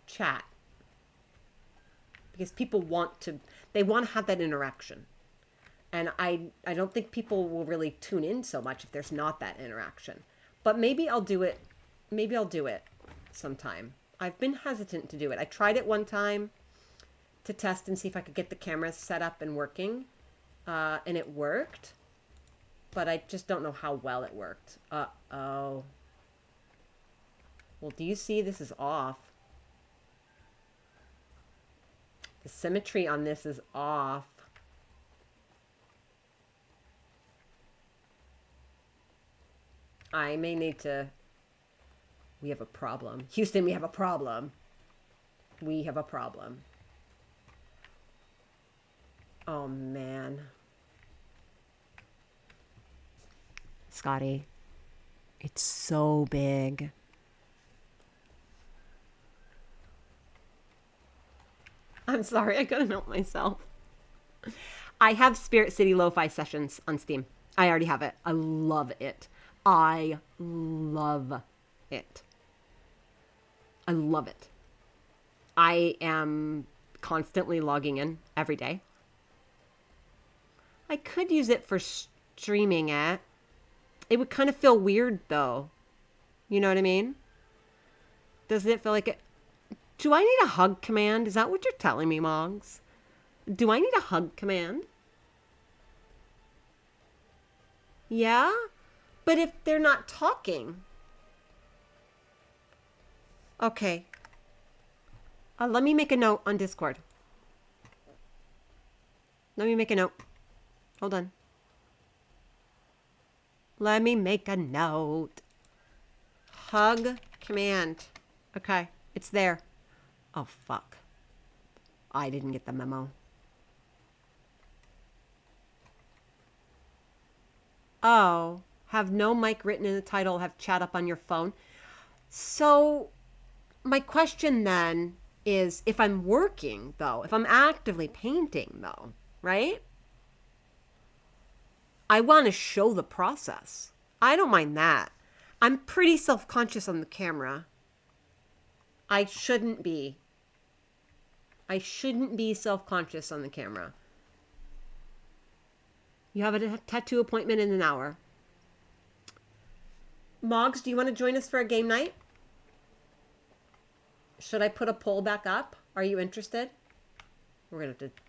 chat. Because people want to have that interaction. And I don't think people will really tune in so much if there's not that interaction. But maybe I'll do it. Maybe I'll do it sometime. I've been hesitant to do it. I tried it one time to test and see if I could get the cameras set up and working. And it worked. But I just don't know how well it worked. Uh-oh. Well, do you see this is off? The symmetry on this is off. I may need to... We have a problem. Houston, we have a problem. We have a problem. Oh, man. Scotty, it's so big. I'm sorry, I couldn't help myself. I have Spirit City Lo-Fi Sessions on Steam. I already have it. I love it. I love it. I love it. I am constantly logging in every day. I could use it for streaming it. It would kind of feel weird, though. You know what I mean? Doesn't it feel like it? Do I need a hug command? Is that what you're telling me, Moggs? Do I need a hug command? Yeah? But if they're not talking... Okay. Let me make a note on Discord. Let me make a note. Hold on. Let me make a note. Hug command. Okay, it's there. Oh, fuck. I didn't get the memo. Oh, have no mic written in the title, have chat up on your phone. So, my question then is, if I'm working, though, if I'm actively painting, though, right? I want to show the process. I don't mind that. I'm pretty self-conscious on the camera. I shouldn't be. I shouldn't be self-conscious on the camera. You have a tattoo appointment in an hour. Moggs, do you want to join us for a game night? Should I put a poll back up? Are you interested? We're going to have to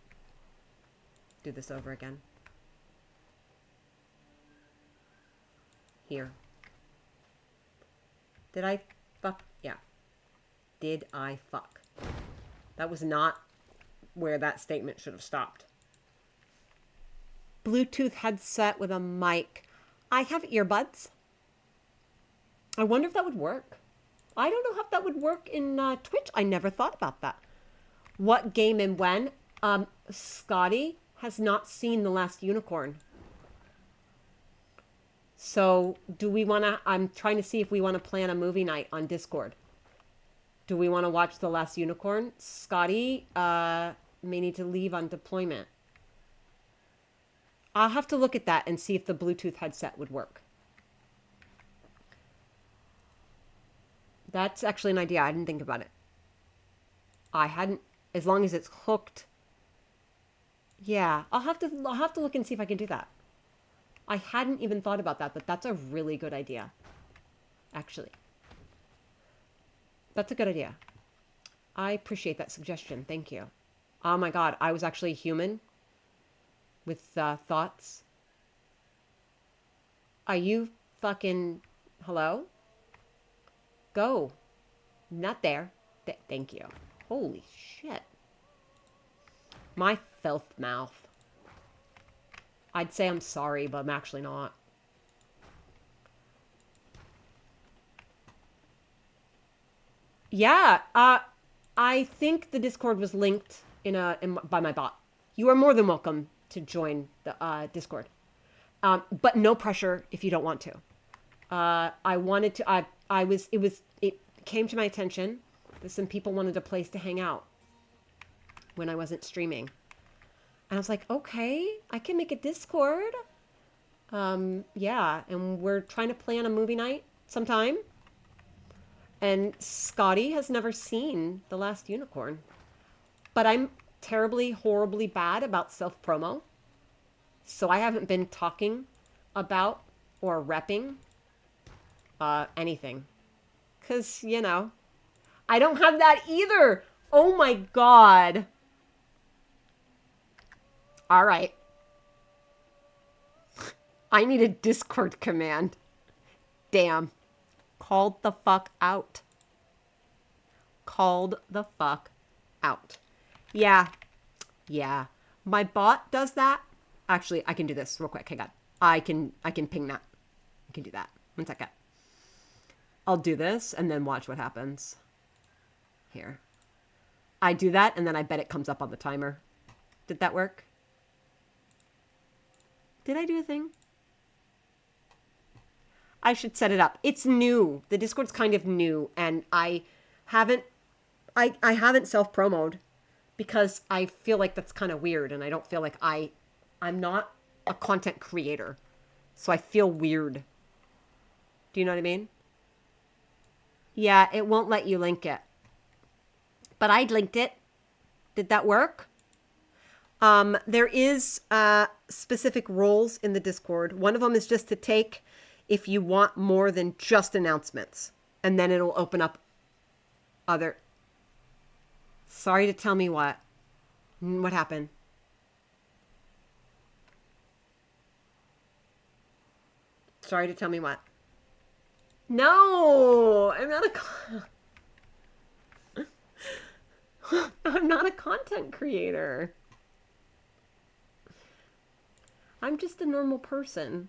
do this over again. Here. Did I fuck? Yeah. Did I fuck? That was not where that statement should have stopped. Bluetooth headset with a mic. I have earbuds. I wonder if that would work. I don't know how that would work in Twitch. I never thought about that. What game and when? Scotty has not seen The Last Unicorn. So do we want to... I'm trying to see if we want to plan a movie night on Discord. Do we want to watch The Last Unicorn? Scotty may need to leave on deployment. I'll have to look at that and see if the Bluetooth headset would work. That's actually an idea. I didn't think about it. I hadn't... As long as it's hooked. Yeah, I'll have to look and see if I can do that. I hadn't even thought about that, but that's a really good idea. Actually. That's a good idea. I appreciate that suggestion. Thank you. Oh my god, I was actually human with thoughts. Are you fucking... Hello? Go. Not there. Thank you. Holy shit. My filth mouth. I'd say I'm sorry, but I'm actually not. Yeah, I think the Discord was linked by my bot. You are more than welcome to join the Discord. But no pressure if you don't want to. I wanted to... It came to my attention that some people wanted a place to hang out when I wasn't streaming. And I was like, okay, I can make a Discord. Yeah, and we're trying to plan a movie night sometime. And Scotty has never seen The Last Unicorn. But I'm terribly, horribly bad about self-promo. So I haven't been talking about or repping anything. Because, you know, I don't have that either. Oh my God. All right. I need a Discord command. Damn. Called the fuck out. Called the fuck out. Yeah. Yeah. My bot does that. Actually, I can do this real quick. Hang on. I can ping that. I can do that. 1 second. I'll do this and then watch what happens. Here. I do that and then I bet it comes up on the timer. Did that work? Did I do a thing? I should set it up. It's new. The Discord's kind of new and I haven't self-promoed because I feel like that's kind of weird and I don't feel like I'm not a content creator. So I feel weird. Do you know what I mean? Yeah, it won't let you link it. But I linked it. Did that work? There is specific roles in the Discord. One of them is just to take if you want more than just announcements. And then it'll open up other... Sorry to tell me what. What happened? Sorry to tell me what. No, I'm not I'm not a content creator. I'm just a normal person.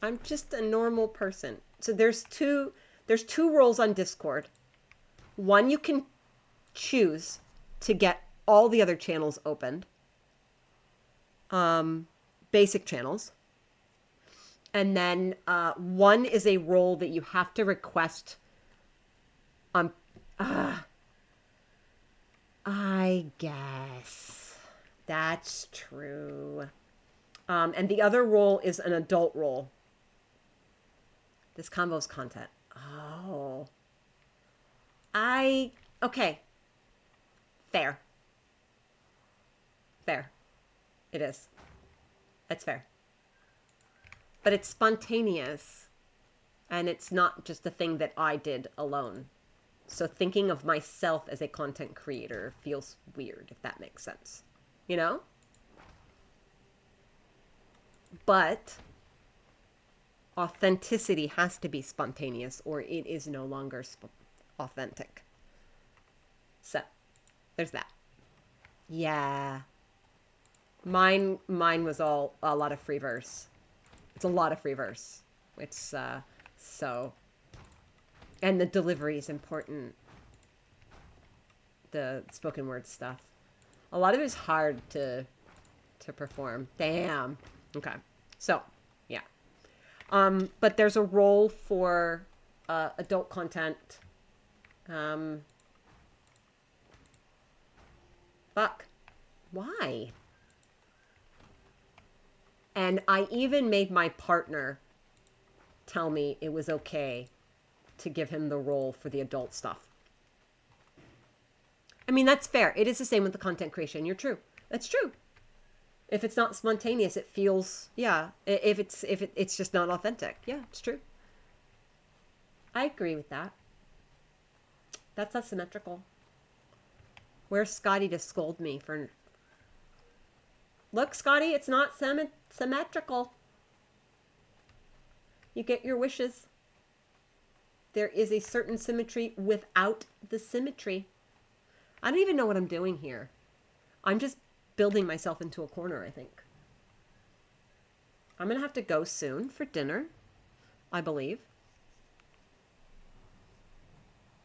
I'm just a normal person. So there's two roles on Discord. One, you can choose to get all the other channels opened. Basic channels. And then one is a role that you have to request. I guess that's true. And the other role is an adult role. This convo's content. Oh. Okay. Fair. Fair. It is. It's fair. But it's spontaneous. And it's not just a thing that I did alone. So thinking of myself as a content creator feels weird, if that makes sense. You know? But authenticity has to be spontaneous or it is no longer authentic. So, there's that. Yeah. Mine was a lot of free verse. It's a lot of free verse. It's, so... And the delivery is important. The spoken word stuff. A lot of it is hard to perform. Damn. Okay. So, yeah. But there's a role for adult content. Fuck. Why? And I even made my partner tell me it was okay to give him the role for the adult stuff. I mean, that's fair. It is the same with the content creation. You're true. That's true. If it's not spontaneous, it feels, yeah. If it's just not authentic. Yeah, it's true. I agree with that. That's not symmetrical. Where's Scotty to scold me for... Look, Scotty, it's not symmetrical. You get your wishes. There is a certain symmetry without the symmetry. I don't even know what I'm doing here. I'm just building myself into a corner, I think. I'm going to have to go soon for dinner, I believe.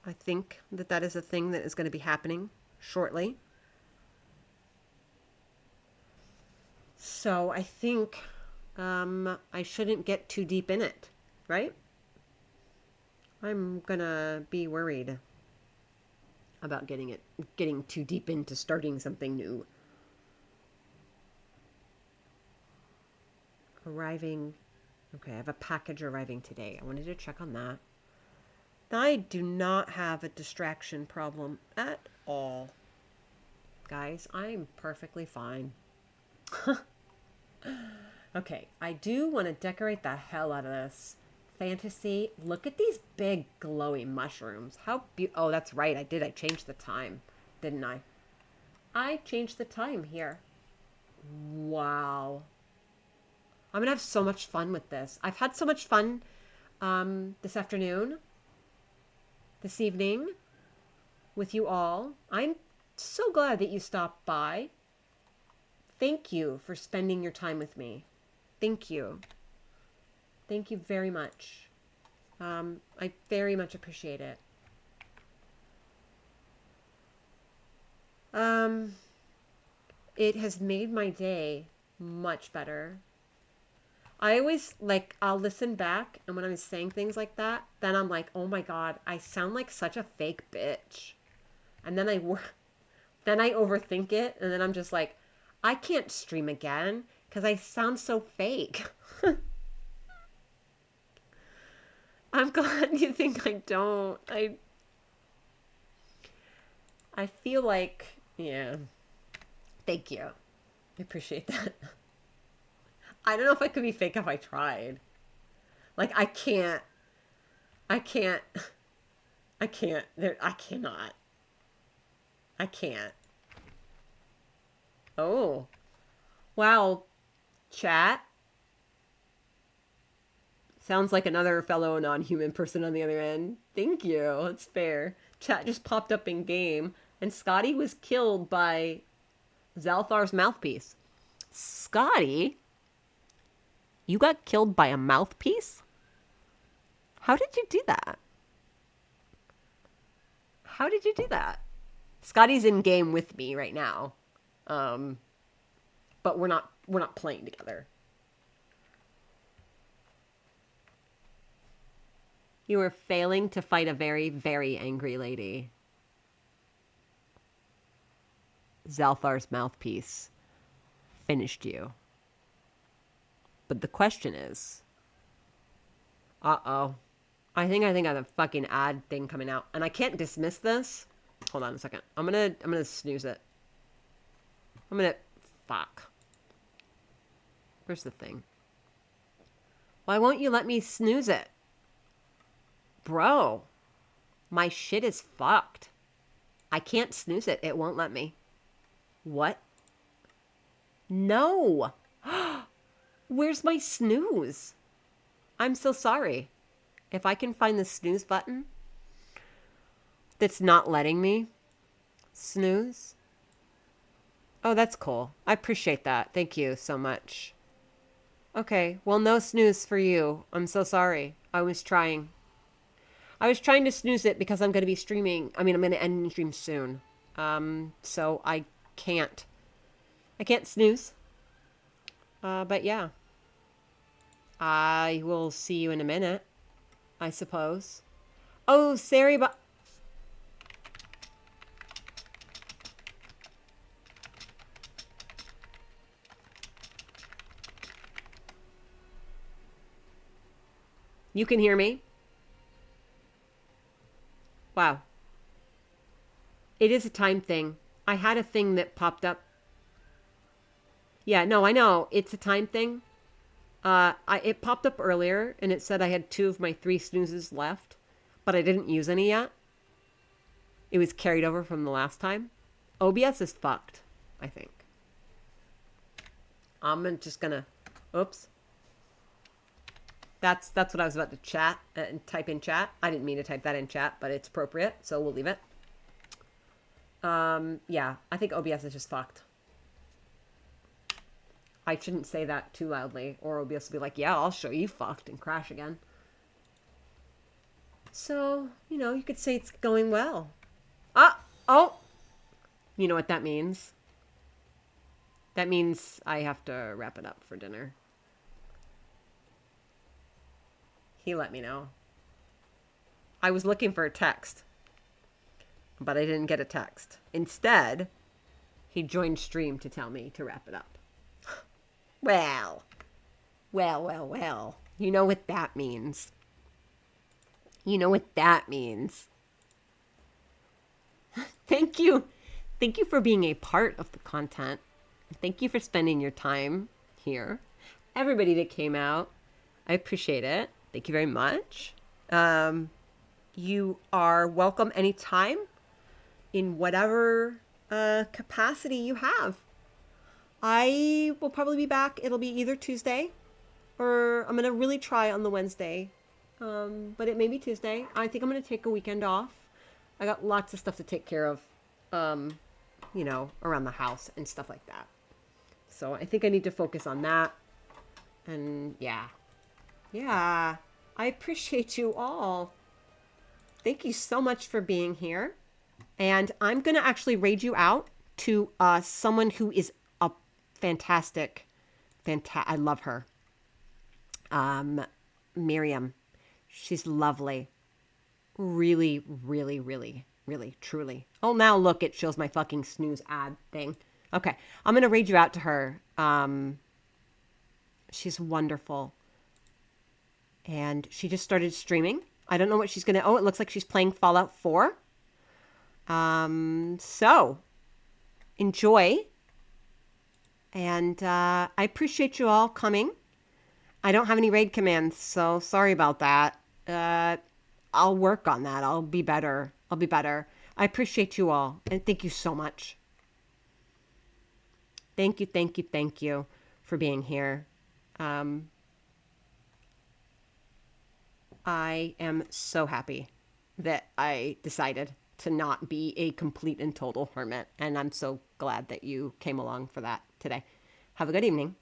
I think that is a thing that is going to be happening shortly. So I think I shouldn't get too deep in it, right? I'm gonna be worried about getting too deep into starting something new. Arriving. Okay, I have a package arriving today. I wanted to check on that. I do not have a distraction problem at all. Guys, I'm perfectly fine. Okay, I do want to decorate the hell out of this. fantasy. Look at these big glowy mushrooms. How oh, that's right. I did. I changed the time, didn't I? I changed the time here. Wow. I'm gonna have so much fun with this. I've had so much fun this afternoon, this evening, with you all. I'm so glad that you stopped by. Thank you for spending your time with me. Thank you. Thank you very much. I very much appreciate it. It has made my day much better. I always, like, I'll listen back, and when I'm saying things like that, then I'm like, oh my God, I sound like such a fake bitch. And then then I overthink it, and then I'm just like, I can't stream again because I sound so fake. I'm glad you think I don't. I feel like, yeah. Thank you. I appreciate that. I don't know if I could be fake if I tried. Like, I can't. I can't. I can't. I cannot. I can't. Oh. Wow. Chat. Sounds like another fellow non-human person on the other end. Thank you. That's fair. Chat just popped up in game, and Scotty was killed by Zalthar's mouthpiece. Scotty? You got killed by a mouthpiece? How did you do that? How did you do that? Scotty's in game with me right now. But we're not playing together. You were failing to fight a very, very angry lady. Zalthar's mouthpiece finished you. But the question is, uh-oh. I think I have a fucking ad thing coming out. And I can't dismiss this. Hold on a second. I'm gonna snooze it. Fuck. Where's the thing? Why won't you let me snooze it? Bro. My shit is fucked. I can't snooze it. It won't let me. What? No. Where's my snooze? I'm so sorry. If I can find the snooze button that's not letting me snooze. Oh, that's cool. I appreciate that. Thank you so much. Okay, well, no snooze for you. I'm so sorry. I was trying to snooze it because I'm going to be streaming. I mean, I'm going to end the stream soon. So I can't snooze. But yeah. I will see you in a minute, I suppose. Oh, sorry, but... You can hear me? Wow. It is a time thing. I had a thing that popped up. Yeah, no, I know. It's a time thing. It popped up earlier, and it said I had 2 of my 3 snoozes left, but I didn't use any yet. It was carried over from the last time. OBS is fucked, I think. I'm just gonna... Oops. That's what I was about to chat and type in chat. I didn't mean to type that in chat, but it's appropriate, so we'll leave it. Yeah, I think OBS is just fucked. I shouldn't say that too loudly, or OBS will be like, yeah, I'll show you fucked, and crash again. So, you could say it's going well. Oh! You know what that means? That means I have to wrap it up for dinner. He let me know. I was looking for a text, but I didn't get a text. Instead, he joined stream to tell me to wrap it up. Well. You know what that means. You know what that means. Thank you. Thank you for being a part of the content. Thank you for spending your time here. Everybody that came out, I appreciate it. Thank you very much. You are welcome anytime in whatever capacity you have. I will probably be back. It'll be either Tuesday or I'm going to really try on the Wednesday. But it may be Tuesday. I think I'm going to take a weekend off. I got lots of stuff to take care of, around the house and stuff like that. So I think I need to focus on that. And yeah. Yeah. I appreciate you all. Thank you so much for being here. And I'm going to actually raid you out to someone who is a I love her. Miriam. She's lovely. Really, really, really, really, truly. Oh, now look, it shows my fucking snooze ad thing. Okay, I'm going to raid you out to her. She's wonderful. And she just started streaming. I don't know what she's going to... Oh, it looks like she's playing Fallout 4. So, enjoy. And I appreciate you all coming. I don't have any raid commands, so sorry about that. I'll work on that. I'll be better. I appreciate you all, and thank you so much. Thank you for being here. I am so happy that I decided to not be a complete and total hermit, and I'm so glad that you came along for that today. Have a good evening.